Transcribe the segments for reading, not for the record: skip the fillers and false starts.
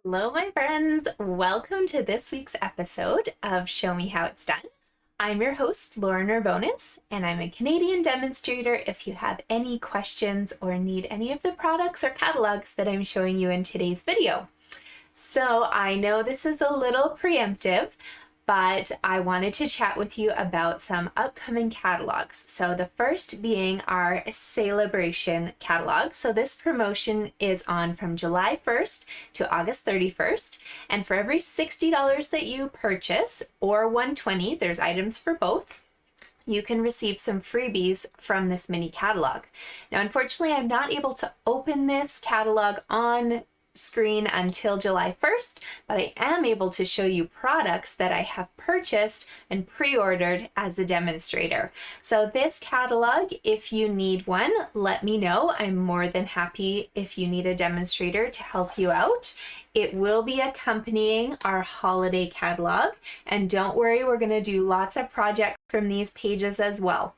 Hello, my friends. Welcome to this week's episode of Show Me How It's Done. I'm your host, Lauren Urbonis, and I'm a Canadian demonstrator. If you have any questions or need any of the products or catalogs that I'm showing you in today's video. So I know this is a little preemptive, but I wanted to chat with you about some upcoming catalogs. So the first being our Celebration catalog. So this promotion is on from July 1st to August 31st. And for every $60 that you purchase, or $120, there's items for both, you can receive some freebies from this mini catalog. Now, unfortunately, I'm not able to open this catalog on screen until July 1st, but I am able to show you products that I have purchased and pre-ordered as a demonstrator. So this catalog, if you need one, let me know. I'm more than happy if you need a demonstrator to help you out. It will be accompanying our holiday catalog, and don't worry, we're going to do lots of projects from these pages as well.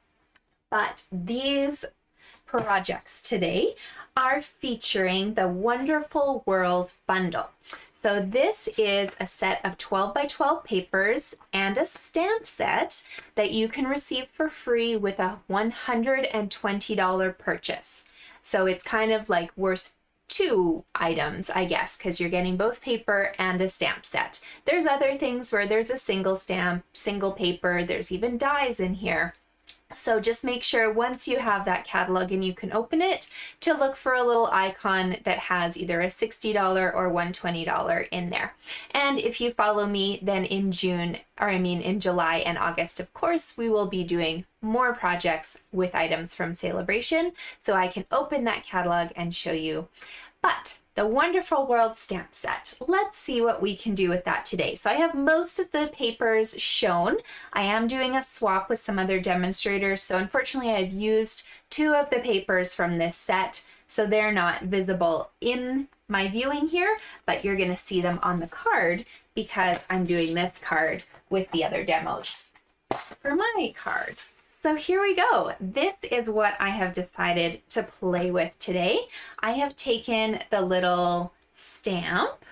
But these projects today are featuring the Wonderful World bundle. So this is a set of 12 by 12 papers and a stamp set that you can receive for free with a $120 purchase. So it's kind of like worth two items, I guess, because you're getting both paper and a stamp set. There's other things where there's a single stamp, single paper, there's even dies in here. So just make sure once you have that catalog and you can open it to look for a little icon that has either a $60 or $120 in there. And if you follow me, then in in July and August, of course, we will be doing more projects with items from Celebration, so I can open that catalog and show you. But the Wonderful World stamp set, let's see what we can do with that today. So I have most of the papers shown. I am doing a swap with some other demonstrators, so unfortunately I've used two of the papers from this set, so they're not visible in my viewing here, but you're going to see them on the card because I'm doing this card with the other demos for my card. So here we go. This is what I have decided to play with today. I have taken the little stamp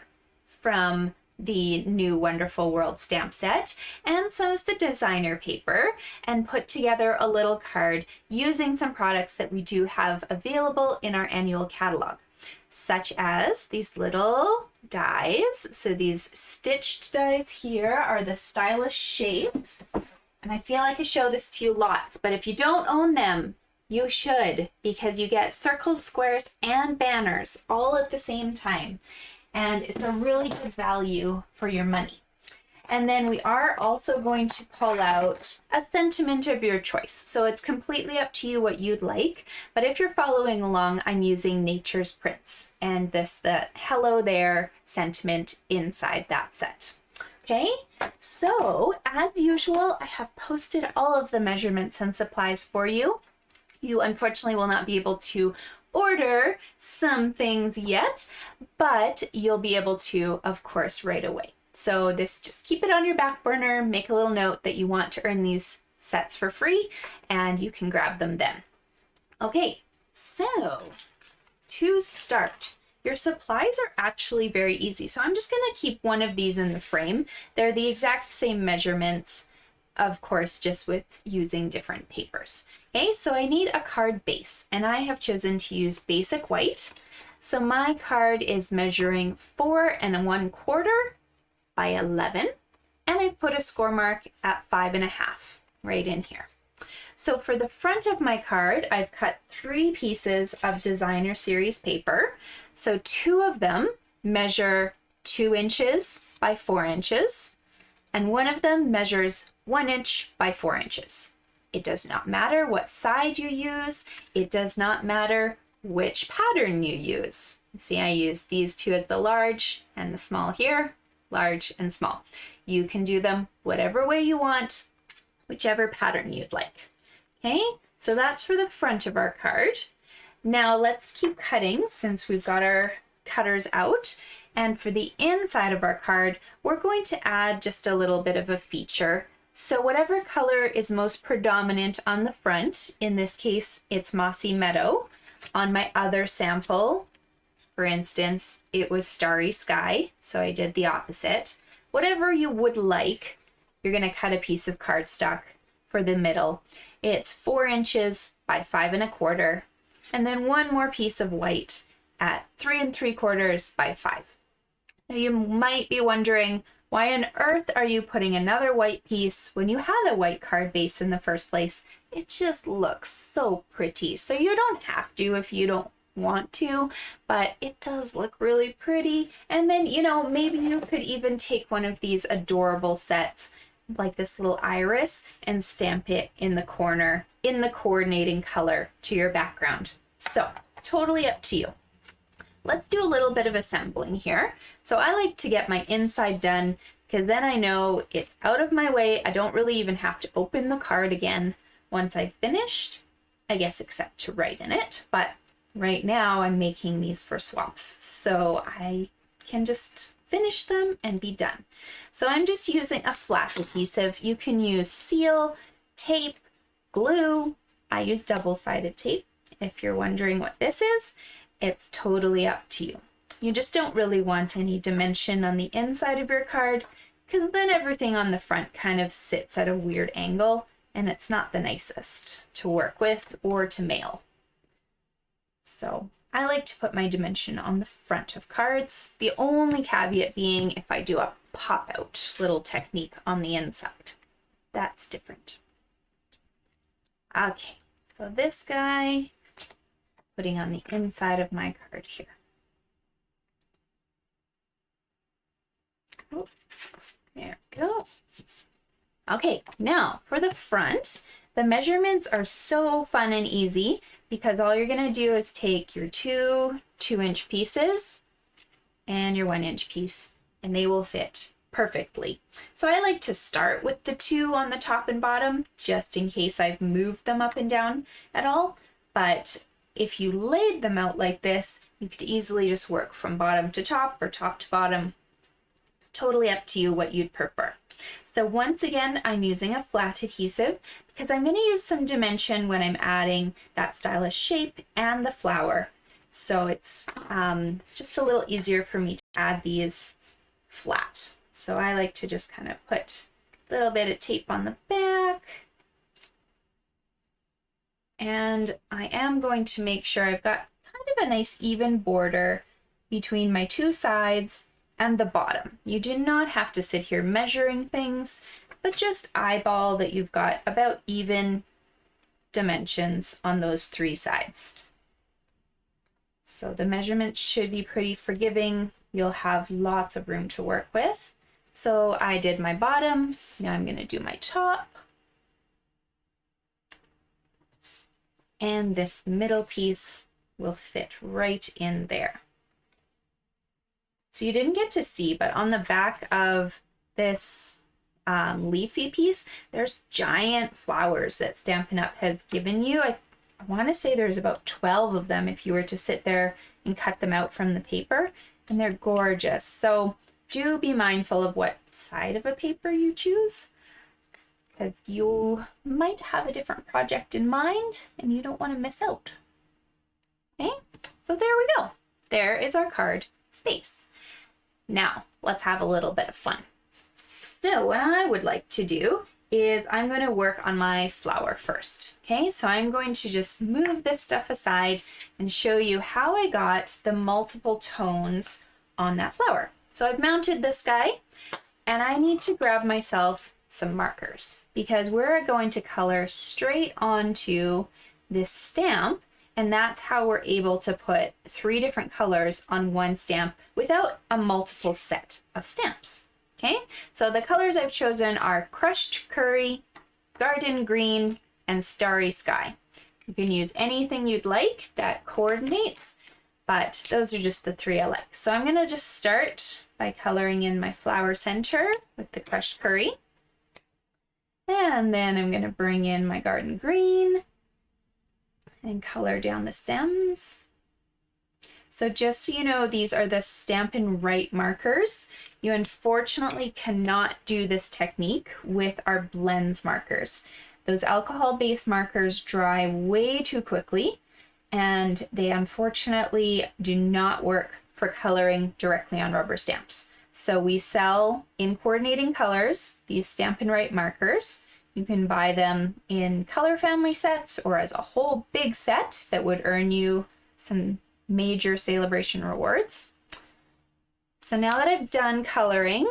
from the new Wonderful World stamp set and some of the designer paper and put together a little card using some products that we do have available in our annual catalog, such as these little dies. So these stitched dies here are the stylish shapes. And I feel like I show this to you lots, but if you don't own them, you should, because you get circles, squares, and banners all at the same time. And it's a really good value for your money. And then we are also going to pull out a sentiment of your choice. So it's completely up to you what you'd like. But if you're following along, I'm using Nature's Prints and the hello there sentiment inside that set. Okay, so as usual, I have posted all of the measurements and supplies for you. You unfortunately will not be able to order some things yet, but you'll be able to, of course, right away. So just keep it on your back burner, make a little note that you want to earn these sets for free, and you can grab them then. Okay, so to start, your supplies are actually very easy. So I'm just going to keep one of these in the frame. They're the exact same measurements, of course, just with using different papers. Okay, so I need a card base, and I have chosen to use basic white. So my card is measuring 4 1/4 by 11, and I've put a score mark at 5.5 right in here. So for the front of my card, I've cut 3 pieces of designer series paper. So 2 of them measure 2 inches by 4 inches, and one of them measures 1 inch by 4 inches. It does not matter what side you use. It does not matter which pattern you use. See, I use these 2 as the large and the small here, large and small. You can do them whatever way you want, whichever pattern you'd like. Okay, so that's for the front of our card. Now let's keep cutting since we've got our cutters out. And for the inside of our card, we're going to add just a little bit of a feature. So whatever color is most predominant on the front, in this case, it's Mossy Meadow. On my other sample, For instance, it was Starry Sky, so I did the opposite. Whatever you would like, you're going to cut a piece of cardstock for the middle. It's 4 inches by 5 1/4, and then one more piece of white at 3 3/4 by 5. Now you might be wondering, why on earth are you putting another white piece when you had a white card base in the first place? It just looks so pretty. So you don't have to if you don't want to, but it does look really pretty. And then, you know, maybe you could even take one of these adorable sets like this little iris and stamp it in the corner in the coordinating color to your background. So totally up to you. Let's do a little bit of assembling here. So I like to get my inside done because then I know it's out of my way. I don't really even have to open the card again once I've finished, I guess, except to write in it. But right now I'm making these for swaps, so I can just finish them and be done. So I'm just using a flat adhesive. You can use seal, tape, glue. I use double-sided tape. If you're wondering what this is, it's totally up to you. You just don't really want any dimension on the inside of your card because then everything on the front kind of sits at a weird angle and it's not the nicest to work with or to mail. So I like to put my dimension on the front of cards. The only caveat being if I do a pop-out little technique on the inside. That's different. Okay, so this guy, putting on the inside of my card here. Oh, there we go. Okay, now for the front, the measurements are so fun and easy because all you're gonna do is take your two 2-inch pieces and your 1-inch piece, and they will fit perfectly. So I like to start with the 2 on the top and bottom, just in case I've moved them up and down at all. But if you laid them out like this, you could easily just work from bottom to top or top to bottom. Totally up to you what you'd prefer. So once again, I'm using a flat adhesive because I'm going to use some dimension when I'm adding that stylish shape and the flower. So it's just a little easier for me to add these flat. So I like to just kind of put a little bit of tape on the back. And I am going to make sure I've got kind of a nice even border between my 2 sides and the bottom. You do not have to sit here measuring things, but just eyeball that you've got about even dimensions on those 3 sides. So the measurements should be pretty forgiving. You'll have lots of room to work with. So I did my bottom, now I'm going to do my top. And this middle piece will fit right in there. So you didn't get to see, but on the back of this leafy piece, there's giant flowers that Stampin' Up! Has given you. I want to say there's about 12 of them if you were to sit there and cut them out from the paper, and they're gorgeous. So do be mindful of what side of a paper you choose, because you might have a different project in mind and you don't want to miss out. Okay, so there we go. There is our card base. Now, let's have a little bit of fun. So what I would like to do is I'm going to work on my flower first. Okay, so I'm going to just move this stuff aside and show you how I got the multiple tones on that flower. So I've mounted this guy and I need to grab myself some markers because we're going to color straight onto this stamp. And that's how we're able to put 3 different colors on one stamp without a multiple set of stamps. Okay, so the colors I've chosen are Crushed Curry, Garden Green, and Starry Sky. You can use anything you'd like that coordinates, but those are just the 3 I like. So I'm going to just start by coloring in my flower center with the Crushed Curry. And then I'm going to bring in my Garden Green and color down the stems. So just so you know, these are the Stampin' Write markers. You unfortunately cannot do this technique with our blends markers. Those alcohol-based markers dry way too quickly, and they unfortunately do not work for coloring directly on rubber stamps. So we sell in coordinating colors these Stampin' Write markers. You can buy them in color family sets or as a whole big set that would earn you some major celebration rewards. So now that I've done coloring,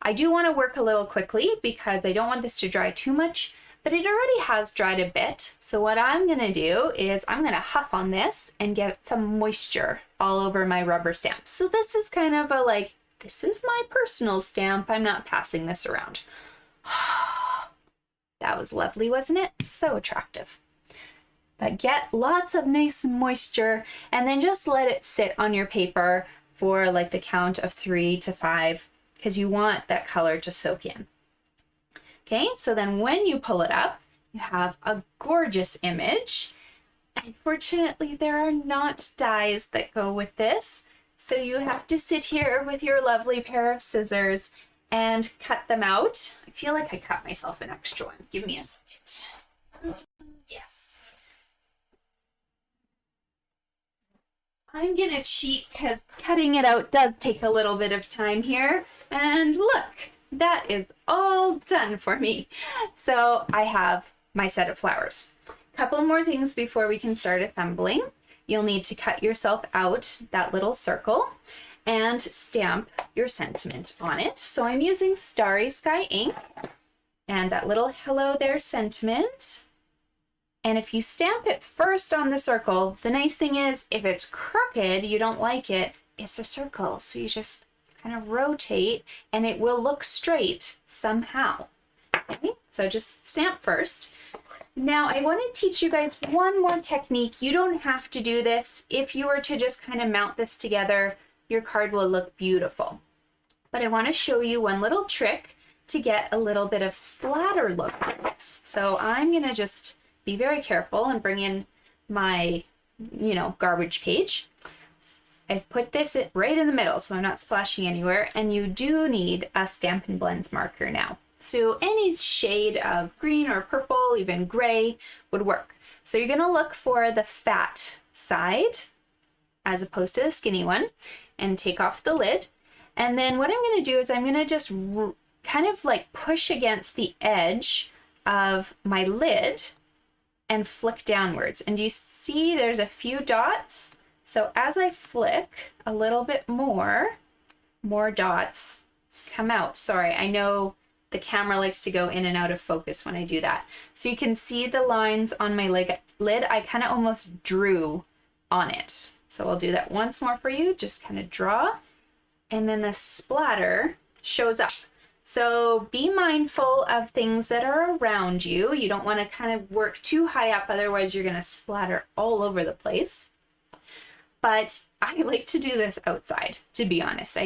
I do want to work a little quickly because I don't want this to dry too much, but it already has dried a bit. So what I'm going to do is I'm going to huff on this and get some moisture all over my rubber stamp. So this is kind of a like, this is my personal stamp. I'm not passing this around. That was lovely, wasn't it? So attractive. But get lots of nice moisture and then just let it sit on your paper for like the count of 3 to 5 because you want that color to soak in. Okay, so then when you pull it up, you have a gorgeous image. Unfortunately, there are not dies that go with this, so you have to sit here with your lovely pair of scissors and cut them out. I feel like I cut myself an extra one. Give me a second. Yes. I'm gonna cheat because cutting it out does take a little bit of time here. And look, that is all done for me. So I have my set of flowers. A couple more things before we can start assembling. You'll need to cut yourself out that little circle and stamp your sentiment on it. So I'm using Starry Sky ink and that little hello there sentiment. And if you stamp it first on the circle, the nice thing is if it's crooked, you don't like it, it's a circle. So you just kind of rotate and it will look straight somehow. Okay, so just stamp first. Now I want to teach you guys one more technique. You don't have to do this. If you were to just kind of mount this together, your card will look beautiful. But I want to show you one little trick to get a little bit of splatter look on this. So I'm going to just be very careful and bring in my, garbage page. I've put this right in the middle so I'm not splashing anywhere, and you do need a Stampin' Blends marker now. So any shade of green or purple, even gray would work. So you're gonna look for the fat side as opposed to the skinny one and take off the lid. And then what I'm gonna do is I'm gonna just kind of like push against the edge of my lid and flick downwards. And you see there's a few dots. So as I flick a little bit more dots come out. Sorry, I know the camera likes to go in and out of focus when I do that. So you can see the lines on my lid. I kind of almost drew on it. So I'll do that once more for you. Just kind of draw. And then the splatter shows up. So be mindful of things that are around you. You don't want to kind of work too high up, otherwise you're going to splatter all over the place. But I like to do this outside, to be honest.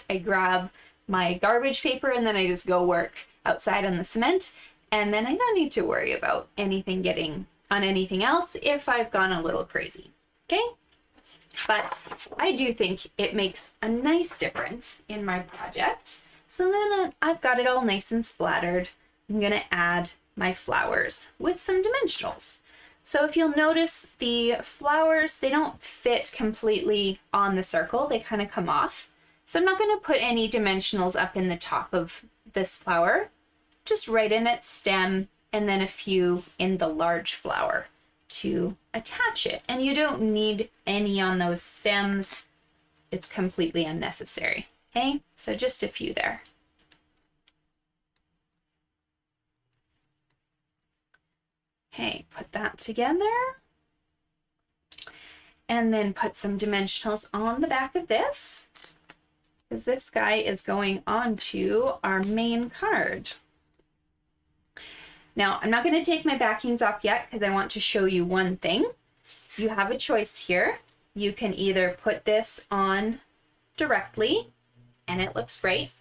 I grab my garbage paper and then I just go work outside on the cement, and then I don't need to worry about anything getting on anything else if I've gone a little crazy. Okay? But I do think it makes a nice difference in my project. So then I've got it all nice and splattered. I'm gonna add my flowers with some dimensionals. So if you'll notice, the flowers, they don't fit completely on the circle. They kind of come off. So I'm not going to put any dimensionals up in the top of this flower, just right in its stem, and then a few in the large flower to attach it. And you don't need any on those stems. It's completely unnecessary. Okay, so just a few there. Okay, put that together. And then put some dimensionals on the back of this, because this guy is going onto our main card. Now, I'm not going to take my backings off yet because I want to show you one thing. You have a choice here. You can either put this on directly, and it looks great,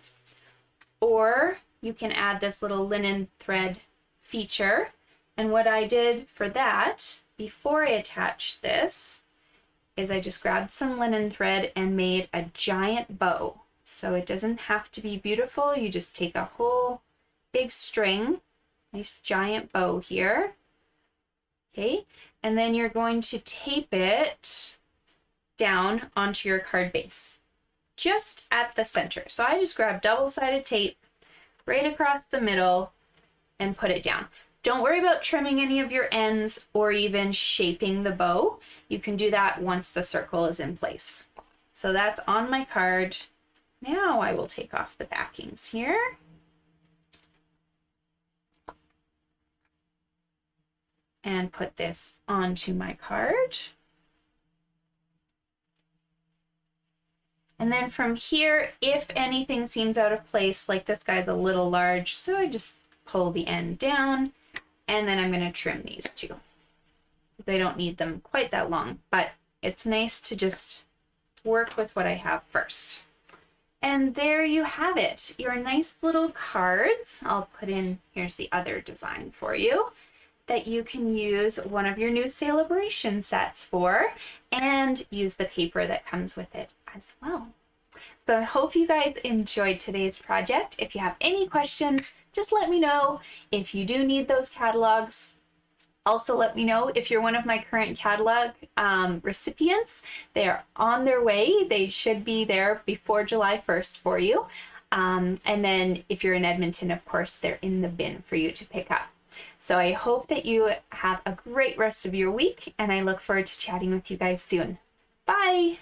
or you can add this little linen thread feature. And what I did for that, before I attached this, is I just grabbed some linen thread and made a giant bow. So it doesn't have to be beautiful. You just take a whole big string, nice giant bow here. Okay, And then you're going to tape it down onto your card base, just at the center. So I just grab double-sided tape right across the middle and put it down. Don't worry about trimming any of your ends or even shaping the bow. You can do that once the circle is in place. So that's on my card. Now I will take off the backings here. And put this onto my card. And then from here, if anything seems out of place, like this guy's a little large, so I just pull the end down, and then I'm gonna trim these too. They don't need them quite that long, but it's nice to just work with what I have first. And there you have it, your nice little cards. I'll put in, here's the other design for you, that you can use one of your new celebration sets for, and use the paper that comes with it as well. So I hope you guys enjoyed today's project. If you have any questions, just let me know. If you do need those catalogs, also let me know. If you're one of my current catalog recipients, they're on their way. They should be there before July 1st for you. And then if you're in Edmonton, of course, they're in the bin for you to pick up. So I hope that you have a great rest of your week, and I look forward to chatting with you guys soon. Bye!